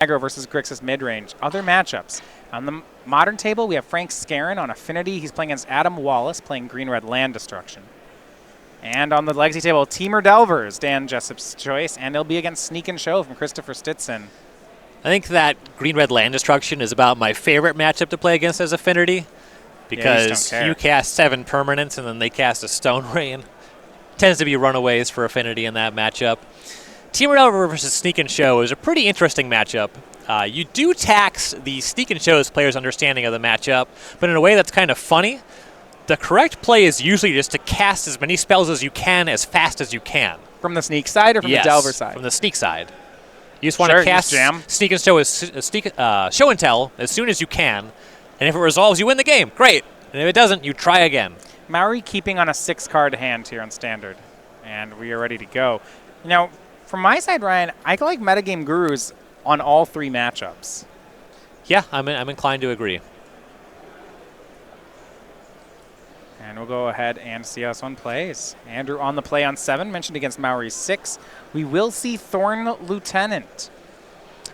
aggro versus Grixis mid-range. Other matchups. On the modern table, we have Frank Skarren on Affinity. He's playing against Adam Wallace, playing green-red land destruction. And on the Legacy table, Teamer Delvers, Dan Jessup's choice, and it'll be against Sneak and Show from Christopher Stitson. I think that green-red land destruction is about my favorite matchup to play against as Affinity, because you cast 7 permanents and then they cast a Stone Rain. Tends to be runaways for Affinity in that matchup. Teamer Delver versus Sneak and Show is a pretty interesting matchup. You do tax the Sneak and Show's players' understanding of the matchup, but in a way that's kind of funny. The correct play is usually just to cast as many spells as you can as fast as you can. From the Sneak side or from the Delver side? From the Sneak side. You just want to cast Sneak and Show Show and Tell as soon as you can, and if it resolves, you win the game. Great. And if it doesn't, you try again. Mowry keeping on a 6-card hand here on Standard, and we are ready to go. Now, from my side, Ryan, I like metagame gurus on all 3 matchups. Yeah, I'm inclined to agree. And we'll go ahead and see how this one plays. Andrew on the play on 7, mentioned against Mowry's 6. We will see Thorn Lieutenant.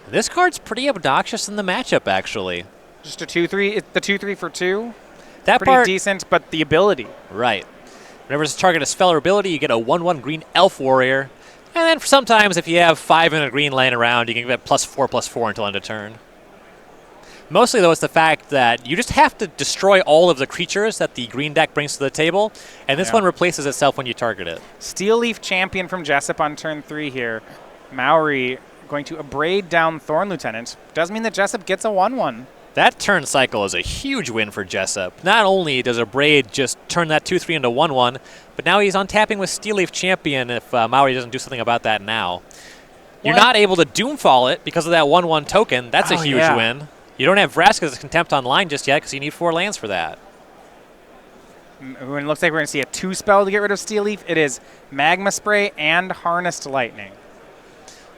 This card's pretty obnoxious in the matchup, actually. Just a 2-3. It's the 2-3 for 2. That pretty decent, but the ability. Right. Whenever it's a target a spell or ability, you get a 1/1 green elf warrior. And then sometimes if you have 5 in a green laying around, you can get +4/+4 until end of turn. Mostly, though, it's the fact that you just have to destroy all of the creatures that the green deck brings to the table, and this one replaces itself when you target it. Steel Leaf Champion from Jessup on turn 3 here. Mowry going to abrade down Thorn Lieutenant. Does mean that Jessup gets a 1/1. That turn cycle is a huge win for Jessup. Not only does Abrade just turn that 2/3 into 1/1, but now he's untapping with Steel Leaf Champion if Mowry doesn't do something about that now. You're not able to Doomfall it because of that 1/1 token. That's a huge win. You don't have Vraska's Contempt online just yet because you need 4 lands for that. When it looks like we're going to see a 2-spell to get rid of Steel Leaf, it is Magma Spray and Harnessed Lightning.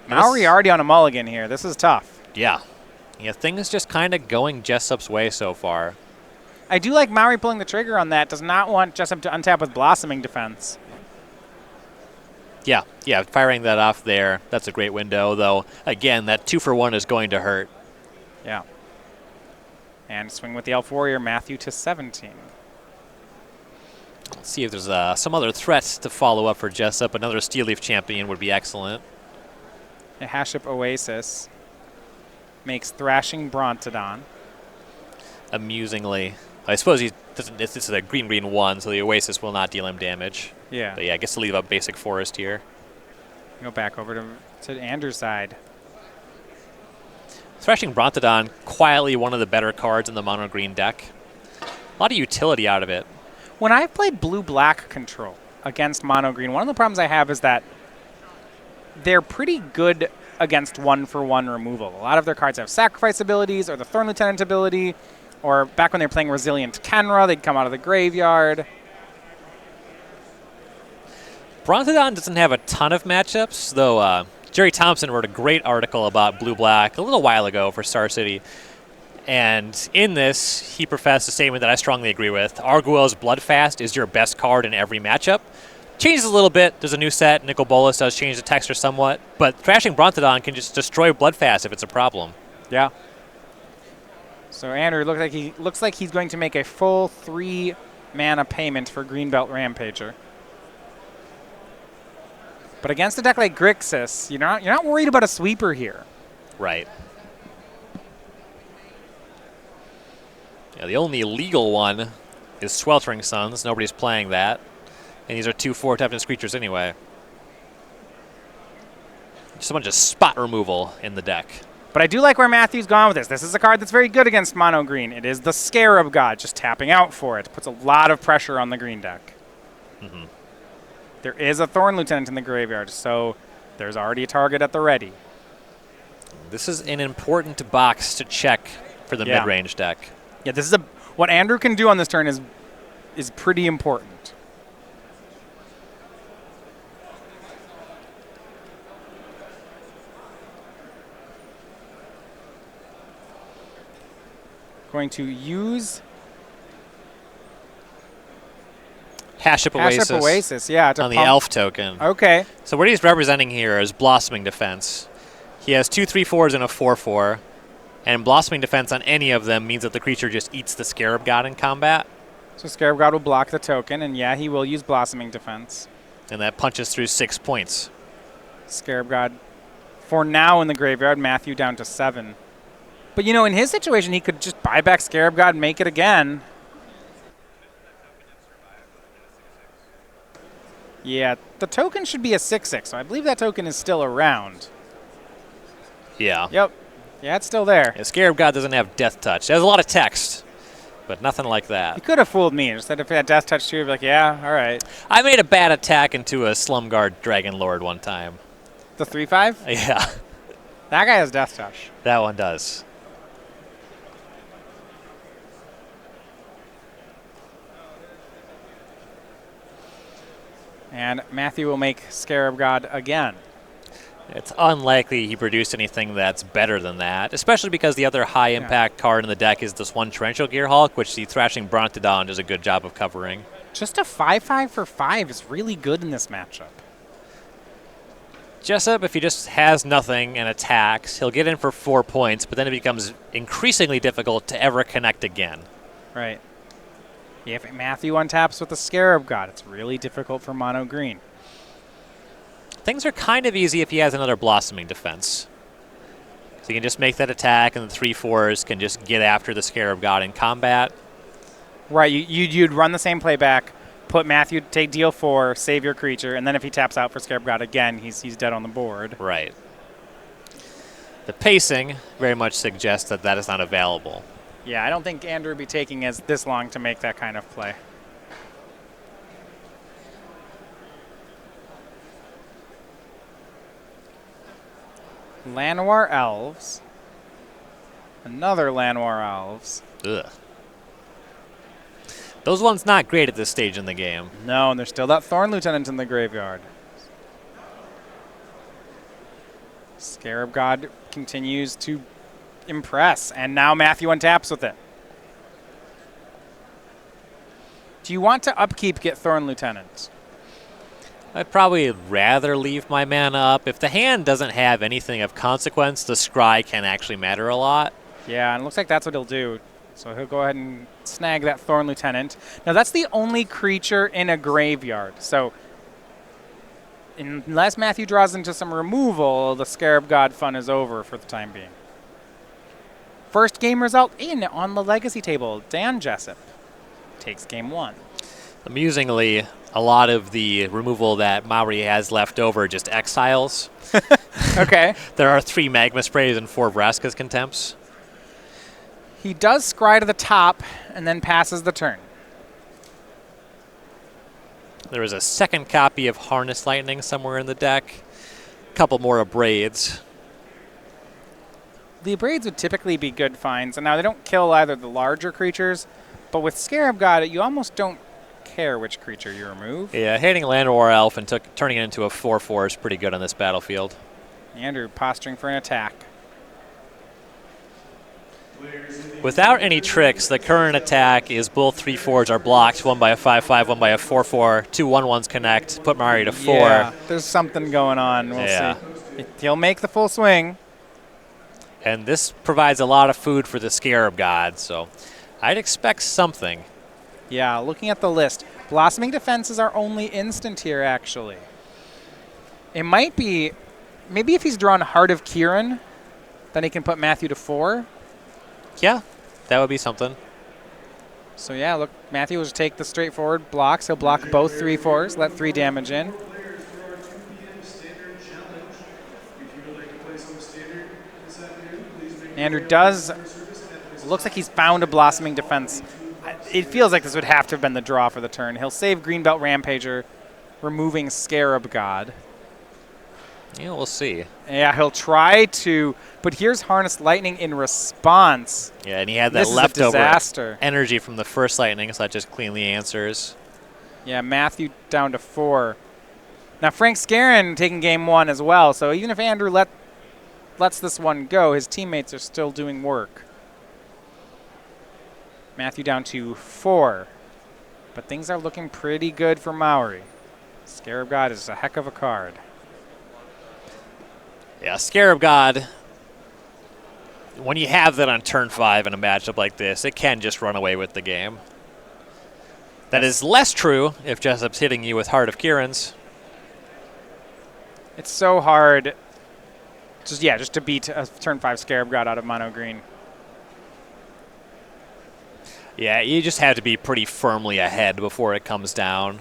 Mowry already on a mulligan here. This is tough. Yeah. Yeah, things just kind of going Jessup's way so far. I do like Mowry pulling the trigger on that. Does not want Jessup to untap with Blossoming Defense. Yeah, firing that off there, that's a great window, though, again, that 2-for-1 is going to hurt. Yeah. And swing with the Elf Warrior, Matthew to 17. Let's see if there's some other threats to follow up for Jessup. Another Steel Leaf Champion would be excellent. A Haship Oasis makes Thrashing Brontodon. Amusingly. I suppose he doesn't. This is a green 1, so the Oasis will not deal him damage. Yeah. But yeah, I guess to leave up basic forest here. Go back over to Andrew's side. Thrashing Brontodon, quietly one of the better cards in the mono green deck. A lot of utility out of it. When I've played blue-black control against mono green, one of the problems I have is that they're pretty good against 1-for-1 removal. A lot of their cards have sacrifice abilities or the Thorn Lieutenant ability, or back when they were playing Resilient Kenra, they'd come out of the graveyard. Brontodon doesn't have a ton of matchups, though Jerry Thompson wrote a great article about blue-black a little while ago for Star City. And in this, he professed a statement that I strongly agree with. Arguel's Bloodfast is your best card in every matchup. Changes a little bit. There's a new set. Nicol Bolas does change the texture somewhat. But Thrashing Brontodon can just destroy Bloodfast if it's a problem. Yeah. So Andrew looks like he's going to make a full 3 mana payment for Greenbelt Rampager. But against a deck like Grixis, you're not worried about a sweeper here. Right. Yeah, the only legal one is Sweltering Suns. Nobody's playing that. And these are 2 4-toughness creatures anyway. Just a bunch of spot removal in the deck. But I do like where Matthew's gone with this. This is a card that's very good against mono green. It is the Scarab God, just tapping out for it. Puts a lot of pressure on the green deck. Mm-hmm. There is a Thorn Lieutenant in the graveyard, so there's already a target at the ready. This is an important box to check for the mid-range deck. Yeah, this is what Andrew can do on this turn is pretty important. Going to use Haship Oasis. Yeah, on the elf token. Okay. So what he's representing here is Blossoming Defense. He has 2 3/4s and a 4/4, and Blossoming Defense on any of them means that the creature just eats the Scarab God in combat. So Scarab God will block the token, and yeah, he will use Blossoming Defense. And that punches through 6 points. Scarab God, for now in the graveyard, Matthew down to 7. But, you know, in his situation, he could just buy back Scarab God and make it again. Yeah, the token should be a 6/6, so I believe that token is still around. Yeah. Yep. Yeah, it's still there. Yeah, Scarab God doesn't have Death Touch. There's a lot of text, but nothing like He that. could have fooled me. Just said if he had Death Touch too, he'd be like, yeah, all right. I made a bad attack into a Slumguard Dragon Lord one time. The 3/5? Yeah, That guy has Death Touch. that one does. And Matthew will make Scarab God again. It's unlikely he produced anything that's better than that, especially because the other high-impact card in the deck is this one Torrential Gearhulk, which the Thrashing Brontodon does a good job of covering. Just a 5/5 for 5 is really good in this matchup. Jessup, if he just has nothing and attacks, he'll get in for 4 points, but then it becomes increasingly difficult to ever connect again. Right. If Matthew untaps with the Scarab God, it's really difficult for mono green. Things are kind of easy if he has another Blossoming Defense. So he can just make that attack, and the 3/4s can just get after the Scarab God in combat. Right, you'd run the same playback, put Matthew, take deal 4, save your creature, and then if he taps out for Scarab God again, he's dead on the board. Right. The pacing very much suggests that that is not available. Yeah, I don't think Andrew would be taking as this long to make that kind of play. Llanowar Elves. Another Llanowar Elves. Ugh. Those ones not great at this stage in the game. No, and there's still that Thorn Lieutenant in the graveyard. Scarab God continues to impress, and now Matthew untaps with it. Do you want to upkeep get Thorn Lieutenant? I'd probably rather leave my mana up. If the hand doesn't have anything of consequence, the scry can actually matter a lot. Yeah, and it looks like that's what he'll do. So he'll go ahead and snag that Thorn Lieutenant. Now that's the only creature in a graveyard. So unless Matthew draws into some removal, the Scarab God fun is over for the time being. First game result in on the legacy table. Dan Jessup takes game 1. Amusingly, a lot of the removal that Mowry has left over just exiles. Okay. There are 3 Magma Sprays and 4 Vraska's Contempts. He does scry to the top and then passes the turn. There is a second copy of Harness Lightning somewhere in the deck. A couple more Abrades. The Abrades would typically be good finds, and now they don't kill either the larger creatures, but with Scarab God, you almost don't care which creature you remove. Yeah, hitting Llanowar Elf and turning it into a 4/4 is pretty good on this battlefield. Andrew posturing for an attack. Without any tricks, the current attack is both 3/4s are blocked, one by a 5/5, one by a 4/4, 2 1/1s connect, put Mowry to 4. Yeah, there's something going on. We'll see. He'll make the full swing. And this provides a lot of food for the Scarab God, so I'd expect something. Yeah, looking at the list, Blossoming Defense is our only instant here, actually. It might be, maybe if he's drawn Heart of Kieran, then he can put Matthew to 4. Yeah, that would be something. So yeah, look, Matthew will just take the straightforward blocks. He'll block both 3/4s, let 3 damage in. Andrew does, looks like he's found a Blossoming Defense. It feels like this would have to have been the draw for the turn. He'll save Greenbelt Rampager, removing Scarab God. Yeah, we'll see. Yeah, he'll try to, but here's Harness Lightning in response. Yeah, and he had that This is a leftover disaster. energy from the first Lightning, so that just cleanly answers. Yeah, Matthew down to 4. Now Frank Skarren taking game 1 as well, so even if Andrew lets this one go, his teammates are still doing work. Matthew down to 4. But things are looking pretty good for Mowry. Scarab God is a heck of a card. Yeah, Scarab God, when you have that on turn 5 in a matchup like this, it can just run away with the game. That is less true if Jessup's hitting you with Heart of Kiran's. It's so hard just to beat a turn 5 Scarab God out of mono green. Yeah, you just have to be pretty firmly ahead before it comes down.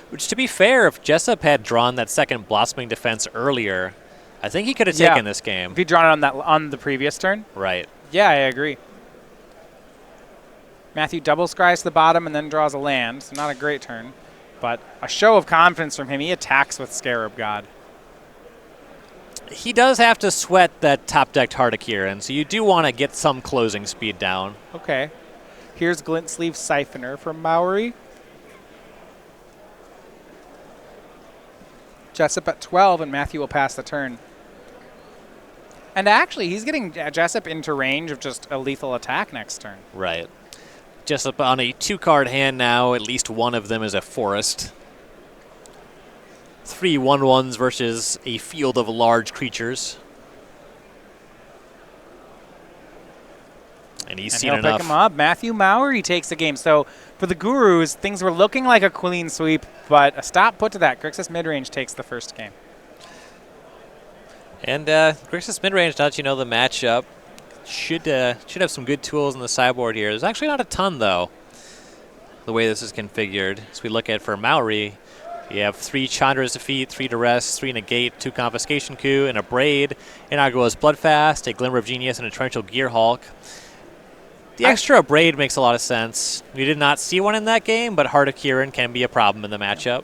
Which, to be fair, if Jessup had drawn that second Blossoming Defense earlier, I think he could have taken this game. If he'd drawn it on the previous turn? Right. Yeah, I agree. Matthew double scries to the bottom and then draws a land, so not a great turn. But a show of confidence from him. He attacks with Scarab God. He does have to sweat that top-decked Heart of Kiran, so you do want to get some closing speed down. Okay. Here's Glint Sleeve Siphoner from Mowry. Jessup at 12, and Matthew will pass the turn. And actually, he's getting Jessup into range of just a lethal attack next turn. Right. Jessup on a 2-card hand now. At least one of them is a forest. 3 1/1s versus a field of large creatures. And he's seen enough. He'll pick him up. Matthew Mowry takes the game. So for the Gurus, things were looking like a clean sweep, but a stop put to that. Grixis midrange takes the first game. And Grixis midrange, now that you know the matchup, should have some good tools in the sideboard here. There's actually not a ton, though, the way this is configured. As we look at for Mowry, you have 3 Chandra's Defeat, 3 Duress, 3 Negate, 2 Confiscation Coup, and a Braid. Inaugural Bloodfast, a Glimmer of Genius, and a Torrential Gearhulk. The extra Braid makes a lot of sense. We did not see one in that game, but Heart of Kiran can be a problem in the matchup.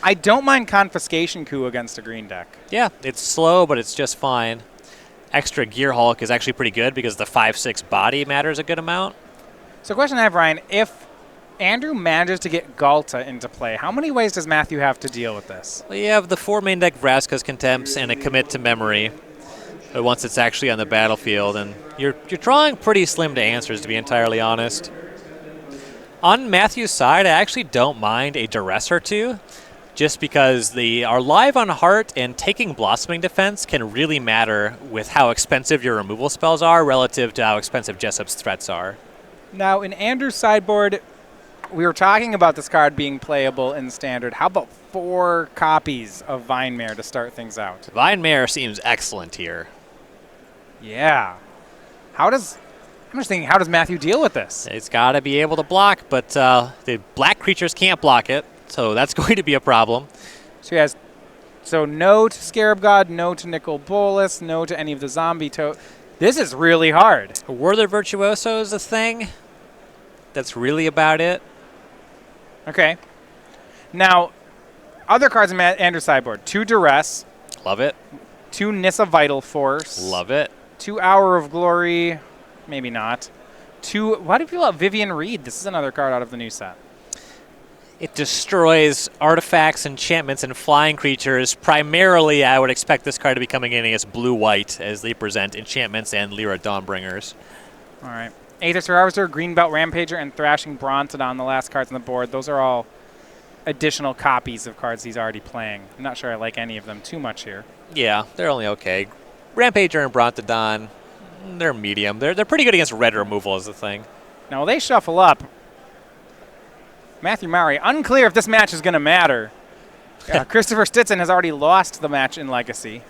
I don't mind Confiscation Coup against a green deck. Yeah, it's slow, but it's just fine. Extra Gearhulk is actually pretty good because the 5/6 body matters a good amount. So question I have, Ryan, if Andrew manages to get Galta into play, how many ways does Matthew have to deal with this? Well, you have the 4 main deck Vraska's Contempts and a Commit to Memory. But once it's actually on the battlefield, and you're drawing pretty slim to answers, to be entirely honest. On Matthew's side, I actually don't mind a Duress or 2, just because they are live on Heart, and taking Blossoming Defense can really matter with how expensive your removal spells are relative to how expensive Jessup's threats are. Now, in Andrew's sideboard, we were talking about this card being playable in Standard. How about 4 copies of Vinemare to start things out? Vinemare seems excellent here. Yeah. I'm just thinking, how does Matthew deal with this? It's got to be able to block, but the black creatures can't block it, so that's going to be a problem. So he has, no to Scarab God, no to Nicol Bolas, no to any of the zombie This is really hard. Werther Virtuoso is a thing. That's really about it. Okay. Now, other cards in Andrew's sideboard. 2 Duress. Love it. 2 Nissa Vital Force. Love it. 2 Hour of Glory. Maybe not. 2. Why do you feel about Vivian Reed? This is another card out of the new set. It destroys artifacts, enchantments, and flying creatures. Primarily, I would expect this card to be coming in against blue-white as they present enchantments and Lyra Dawnbringers. All right. Aether Harvester, Greenbelt Rampager, and Thrashing Brontodon, the last cards on the board. Those are all additional copies of cards he's already playing. I'm not sure I like any of them too much here. Yeah, they're only okay. Rampager and Brontodon, they're medium. They're pretty good against red removal is the thing. Now, they shuffle up. Matthew Mowry, unclear if this match is going to matter. Christopher Stitson has already lost the match in Legacy.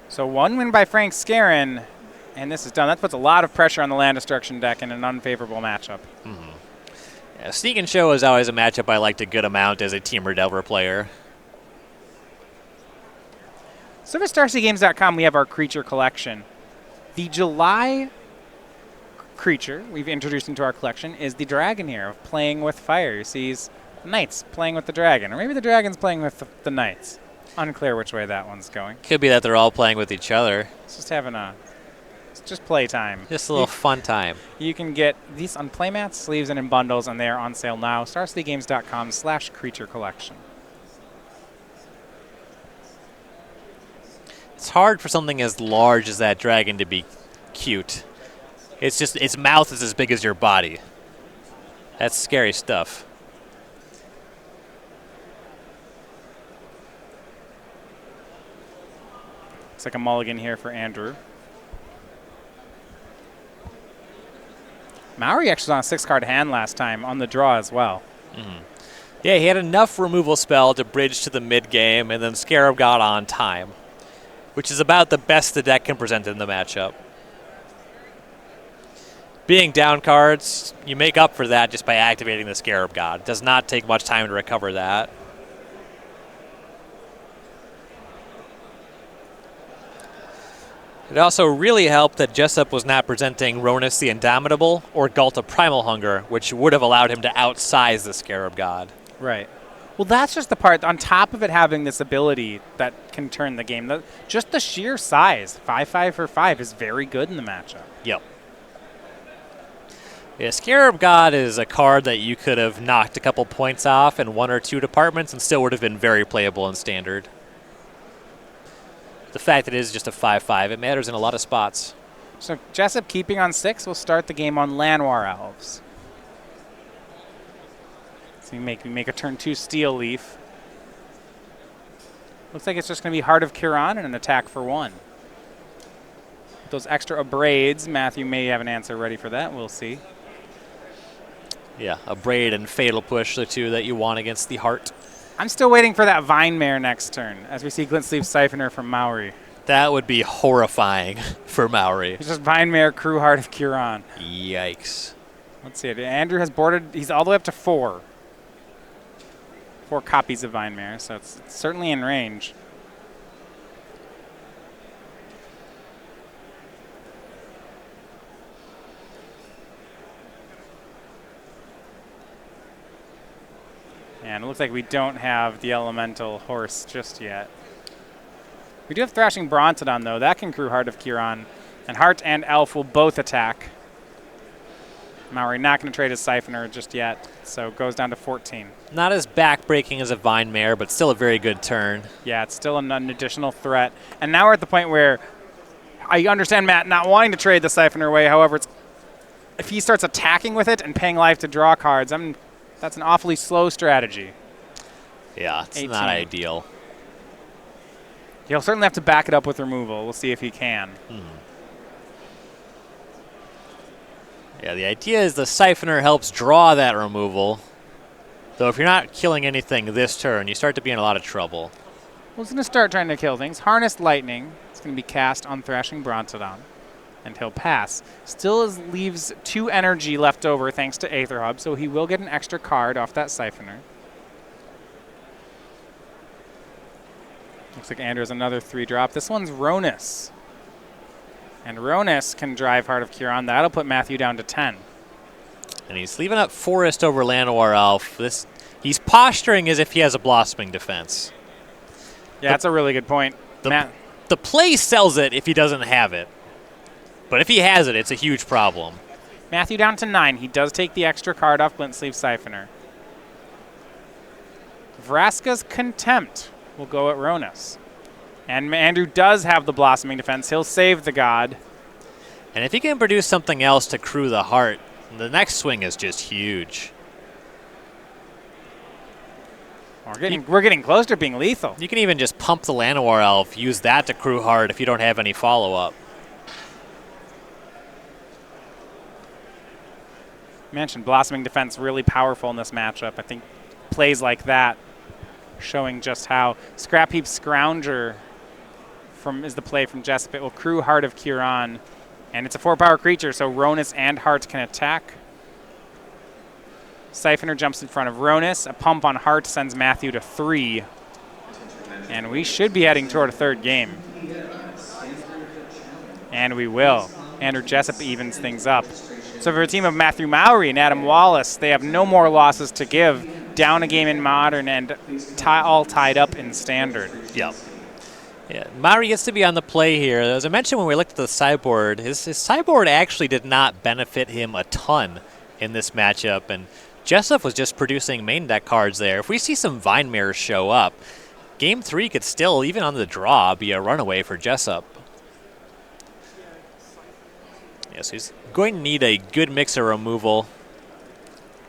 So 1 win by Frank Skarren, and this is done. That puts a lot of pressure on the land destruction deck in an unfavorable matchup. Mm-hmm. Yeah, Sneak and Show is always a matchup I liked a good amount as a Temur Delver player. So for StarCityGames.com, we have our creature collection. The July creature we've introduced into our collection is the dragon here of Playing with Fire. You see these knights playing with the dragon, or maybe the dragon's playing with the knights. Unclear which way that one's going. Could be that they're all playing with each other. It's just having it's just play time. Just a little fun time. You can get these on playmats, sleeves, and in bundles, and they are on sale now. StarCityGames.com/creature collection. It's hard for something as large as that dragon to be cute. It's just, its mouth is as big as your body. That's scary stuff. Looks like a mulligan here for Andrew. Mowry actually was on a 6-card hand last time on the draw as well. Yeah, he had enough removal spell to bridge to the mid-game, and then Scarab got on time, which is about the best the deck can present in the matchup. Being down cards, you make up for that just by activating the Scarab God. It does not take much time to recover that. It also really helped that Jessup was not presenting Ronus the Indomitable or Ghalta Primal Hunger, which would have allowed him to outsize the Scarab God. Right. Well, that's just the part. On top of it having this ability that can turn the game, just the sheer size, 5/5 for 5, is very good in the matchup. Yep. Yeah, Scarab God is a card that you could have knocked a couple points off in 1 or 2 departments and still would have been very playable in Standard. The fact that it is just a 5/5, it matters in a lot of spots. So Jessup keeping on 6 will start the game on Llanowar Elves. So you make a turn 2 Steel Leaf. Looks like it's just going to be Heart of Kiran and an attack for 1. With those extra abrades, Matthew may have an answer ready for that. We'll see. Yeah, Abrade and Fatal Push, the 2 that you want against the Heart. I'm still waiting for that Vine Mare next turn, as we see Glint Sleeve Siphoner from Mowry. That would be horrifying for Mowry. It's just Vine Mare, Crew Heart of Kiran. Yikes. Let's see. Andrew has boarded. He's all the way up to 4. 4 copies of Vine Mare, so it's certainly in range. And it looks like we don't have the Elemental Horse just yet. We do have Thrashing Brontodon, though. That can crew Heart of Kiran. And Heart and Elf will both attack. Mowry not going to trade his Siphoner just yet, so it goes down to 14. Not as backbreaking as a Vine Mare, but still a very good turn. Yeah, it's still an additional threat. And now we're at the point where I understand Matt not wanting to trade the Siphoner away. However, if he starts attacking with it and paying life to draw cards, that's an awfully slow strategy. Yeah, it's 18. not ideal. He'll certainly have to back it up with removal. We'll see if he can. Yeah, the idea is the Siphoner helps draw that removal. Though if you're not killing anything this turn, you start to be in a lot of trouble. Well, he's going to start trying to kill things. Harnessed Lightning. It's going to be cast on Thrashing Brontodon. And he'll pass. Still leaves 2 energy left over thanks to Aether Hub, so he will get an extra card off that Siphoner. Looks like Andrew has another 3-drop. This one's Ronus. And Ronus can drive Heart of Kiran. That'll put Matthew down to 10. And he's leaving up Forest over Llanowar Elf. He's posturing as if he has a Blossoming Defense. Yeah, that's a really good point. The play sells it if he doesn't have it. But if he has it, it's a huge problem. Matthew down to 9. He does take the extra card off Glint Sleeve Siphoner. Vraska's Contempt will go at Ronus. And Andrew does have the Blossoming Defense. He'll save the god. And if he can produce something else to crew the Heart, the next swing is just huge. We're getting close to being lethal. You can even just pump the Llanowar Elf, use that to crew Heart if you don't have any follow-up. Mentioned Blossoming Defense really powerful in this matchup. I think plays like that showing just how. Scrap Heap Scrounger is the play from Jessup. It will crew Heart of Kiran, and it's a 4-power creature, so Ronus and Heart can attack. Siphoner jumps in front of Ronus. A pump on Heart sends Matthew to 3, and we should be heading toward a 3rd game. And we will. Andrew Jessup evens things up. So for a team of Matthew Mowry and Adam Wallace, they have no more losses to give. Down a game in Modern and all tied up in Standard. Yep. Yeah, Mowry gets to be on the play here. As I mentioned when we looked at the sideboard, his sideboard actually did not benefit him a ton in this matchup, and Jessup was just producing main deck cards there. If we see some Vine Mirrors show up, Game 3 could still, even on the draw, be a runaway for Jessup. Yes, he's going to need a good mix of removal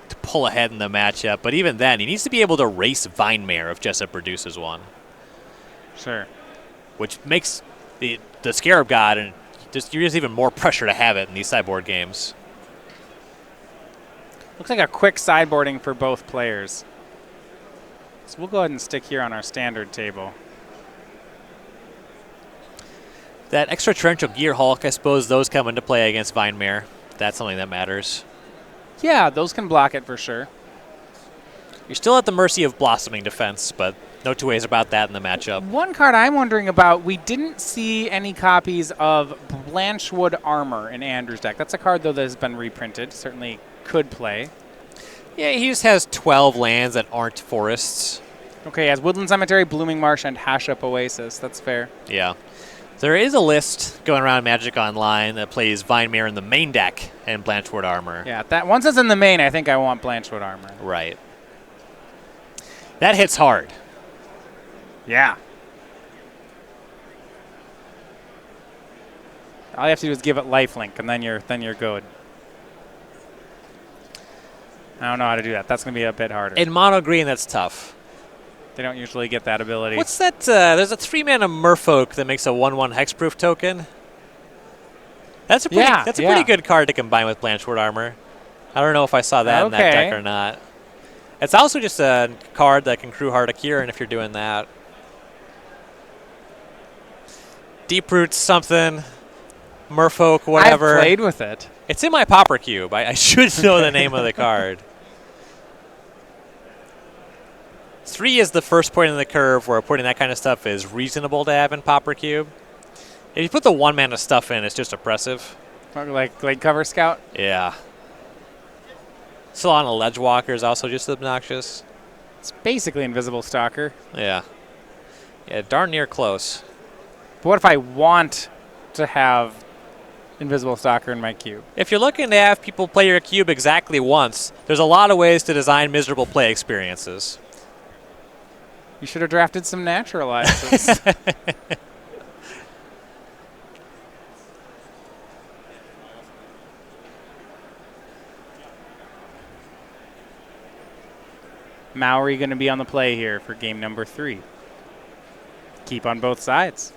to pull ahead in the matchup, but even then, he needs to be able to race Vine Mare if Jessup produces one. Sure. Which makes the Scarab God, and you're just even more pressure to have it in these sideboard games. Looks like a quick sideboarding for both players. So we'll go ahead and stick here on our standard table. That extra torrential Gear Hulk, I suppose those come into play against Vinemare. That's something that matters. Yeah, those can block it for sure. You're still at the mercy of Blossoming Defense, but no two ways about that in the matchup. One card I'm wondering about, we didn't see any copies of Blanchwood Armor in Andrew's deck. That's a card, though, that has been reprinted. Certainly could play. Yeah, he just has 12 lands that aren't forests. Okay, he has Woodland Cemetery, Blooming Marsh, and Jessup Oasis. That's fair. Yeah. There is a list going around Magic Online that plays Vinemare in the main deck and Blanchwood Armor. Yeah, that once it's in the main, I think I want Blanchwood Armor. Right. That hits hard. Yeah. All you have to do is give it lifelink, and then you're good. I don't know how to do that. That's going to be a bit harder. In mono green, that's tough. They don't usually get that ability. What's that? There's a 3-mana Merfolk that makes a 1/1 hexproof token. That's a pretty good card to combine with Blanchwood Armor. I don't know if I saw that in that deck or not. It's also just a card that can crew Heart of Kieran if you're doing that. Deep Roots something, Merfolk, whatever. I've played with it. It's in my Pauper Cube. I should know the name of the card. 3 is the first point in the curve where putting that kind of stuff is reasonable to have in Pauper Cube. If you put the 1-mana stuff in, it's just oppressive. Like Glade Cover Scout? Yeah. Solana Ledgewalker is also just obnoxious. It's basically Invisible Stalker. Yeah. Yeah, darn near close. But what if I want to have Invisible Stalker in my cube? If you're looking to have people play your cube exactly once, there's a lot of ways to design miserable play experiences. You should have drafted some naturalizes. Mowry going to be on the play here for game number 3. Keep on both sides.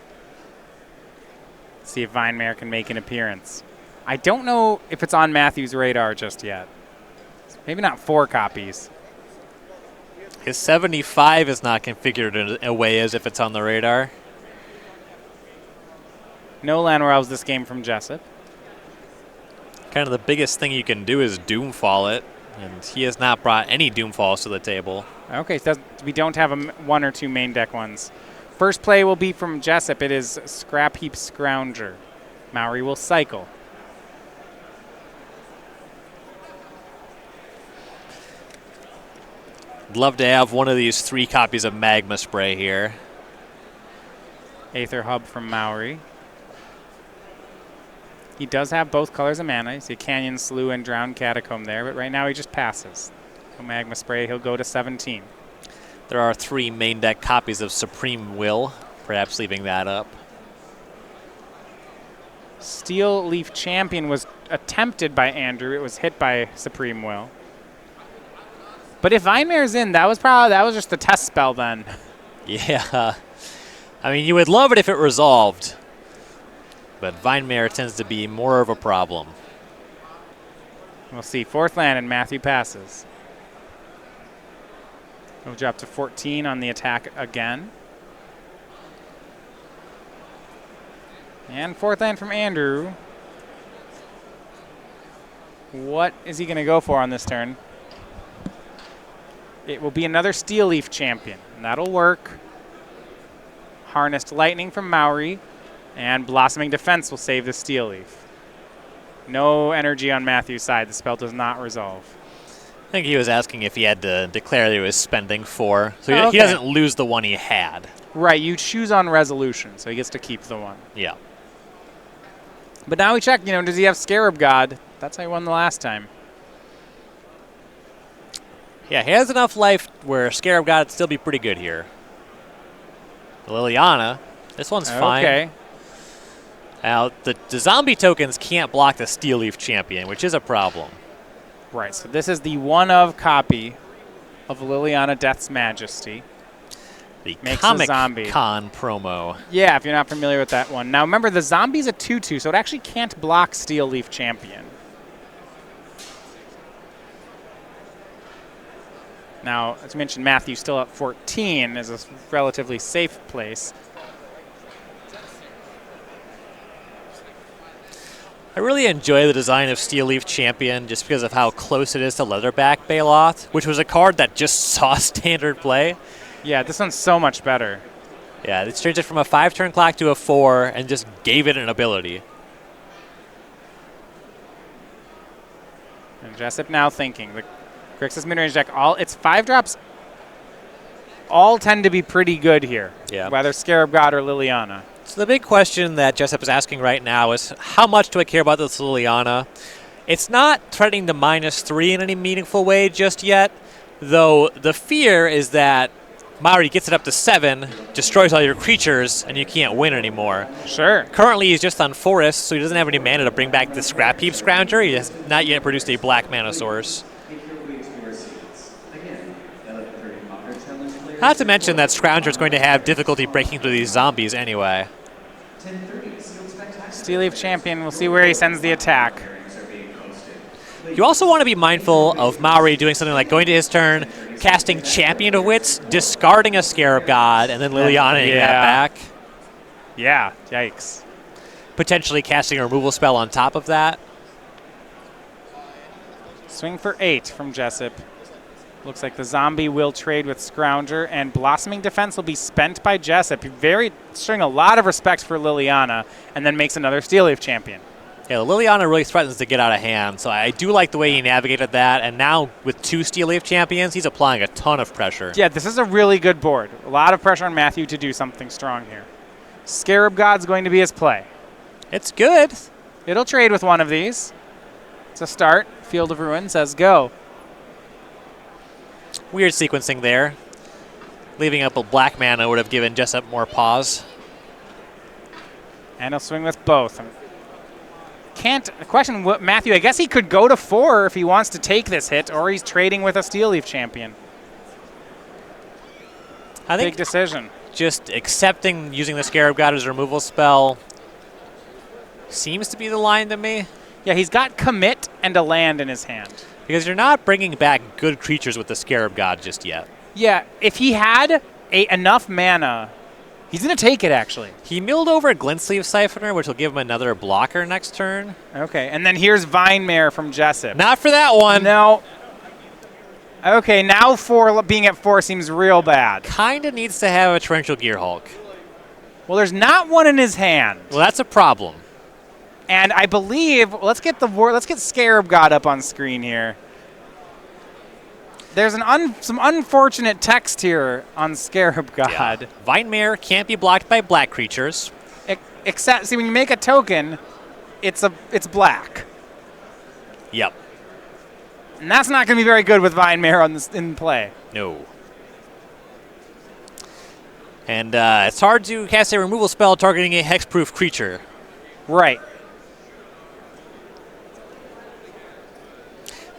See if Vinemare can make an appearance. I don't know if it's on Matthew's radar just yet. Maybe not 4 copies. His 75 is not configured in a way as if it's on the radar. No land Realms this game from Jessup. Kind of the biggest thing you can do is Doomfall it, and he has not brought any Doomfalls to the table. Okay, so we don't have 1 or 2 main deck ones. First play will be from Jessup. It is Scrap Heap Scrounger. Mowry will cycle. I'd love to have one of these 3 copies of Magma Spray here. Aether Hub from Mowry. He does have both colors of mana. You see Canyon Slough and Drowned Catacomb there, but right now he just passes. So Magma Spray, he'll go to 17. There are 3 main deck copies of Supreme Will, perhaps leaving that up. Steel Leaf Champion was attempted by Andrew. It was hit by Supreme Will. But if Vinemare's in, that was just the test spell then. Yeah. I mean, you would love it if it resolved. But Vinemare tends to be more of a problem. We'll see. 4th land and Matthew passes. He'll drop to 14 on the attack again. And 4th land from Andrew. What is he going to go for on this turn? It will be another Steel Leaf Champion, and that'll work. Harnessed Lightning from Mowry, and Blossoming Defense will save the Steel Leaf. No energy on Matthew's side. The spell does not resolve. I think he was asking if he had to declare that he was spending 4, so he doesn't lose the one he had. Right, you choose on resolution, so he gets to keep the 1. Yeah. But now we check, does he have Scarab God? That's how he won the last time. Yeah, he has enough life where Scarab God would still be pretty good here. Liliana, this one's fine. Okay. Now, the zombie tokens can't block the Steel Leaf Champion, which is a problem. Right, so this is the 1-of copy of Liliana Death's Majesty. The makes Comic a zombie. Con promo. Yeah, if you're not familiar with that one. Now remember, the zombie's a 2/2, so it actually can't block Steel Leaf Champion. Now, as mentioned, Matthew still at 14 is a relatively safe place. I really enjoy the design of Steel Leaf Champion just because of how close it is to Leatherback Baloth, which was a card that just saw standard play. Yeah, this one's so much better. Yeah, it changed it from a 5-turn clock to a 4 and just gave it an ability. And Jessup now thinking. The Grixis midrange deck, its 5-drops all tend to be pretty good here. Yeah. Whether Scarab God or Liliana. So the big question that Jessup is asking right now is, how much do I care about this Liliana? It's not threatening to -3 in any meaningful way just yet, though the fear is that Mowry gets it up to 7, destroys all your creatures, and you can't win anymore. Sure. Currently, he's just on Forest, so he doesn't have any mana to bring back the Scrap Heap Scrounger. He has not yet produced a black mana source. Not to mention that Scrounger is going to have difficulty breaking through these zombies anyway. Steel Leaf Champion, we'll see where he sends the attack. You also want to be mindful of Mowry doing something like going to his turn, casting Champion of Wits, discarding a Scarab God, and then Liliana-ing that back. Yeah, yikes. Potentially casting a removal spell on top of that. Swing for 8 from Jessup. Looks like the zombie will trade with Scrounger, and Blossoming Defense will be spent by Jessup. Showing a lot of respect for Liliana, and then makes another Steel Leaf Champion. Yeah, Liliana really threatens to get out of hand, so I do like the way he navigated that, and now with 2 Steel Leaf Champions, he's applying a ton of pressure. Yeah, this is a really good board. A lot of pressure on Matthew to do something strong here. Scarab God's going to be his play. It's good. It'll trade with one of these. It's a start. Field of Ruin says go. Weird sequencing there. Leaving up a black mana would have given Jessup more pause. And he'll swing with both. The question, Matthew, I guess he could go to 4 if he wants to take this hit, or he's trading with a Steel Leaf Champion. I think big decision. Just accepting using the Scarab God as a removal spell seems to be the line to me. Yeah, he's got commit and a land in his hand. Because you're not bringing back good creatures with the Scarab God just yet. Yeah, if he had enough mana, he's going to take it, actually. He milled over a Glintsleeve Siphoner, which will give him another blocker next turn. Okay, and then here's Vinemare from Jessup. Not for that one. No. Okay, now being at 4 seems real bad. Kind of needs to have a Torrential Gearhulk. Well, there's not one in his hand. Well, that's a problem. And I believe, let's get Scarab God up on screen here. There's some unfortunate text here on Scarab God. Yeah. Vinemare can't be blocked by black creatures. Except, see, when you make a token, it's black. Yep. And that's not going to be very good with Vinemare in play. No. And it's hard to cast a removal spell targeting a hexproof creature. Right.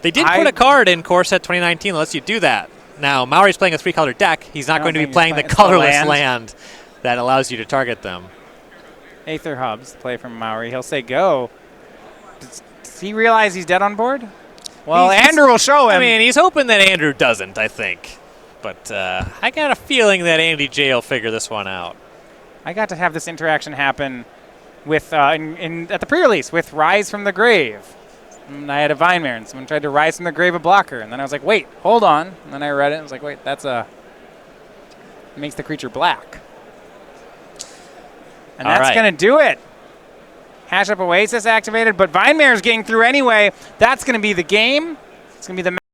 They did put a card in Core Set 2019 that lets you do that. Now, Mowry's playing a 3-color deck. He's not going to be playing the colorless land that allows you to target them. Aether Hubs, play from Mowry. He'll say go. Does he realize he's dead on board? Well, Andrew will show him. I mean, he's hoping that Andrew doesn't, I think. But I got a feeling that Andy J will figure this one out. I got to have this interaction happen with at the pre-release with Rise from the Grave. And I had a Vinemare, and someone tried to Rise from the Grave a blocker. And then I was like, wait, hold on. And then I read it, and I was like, wait, it makes the creature black. And that's going to do it. Hash Up Oasis activated, but Vinemare's getting through anyway. That's going to be the game. It's going to be the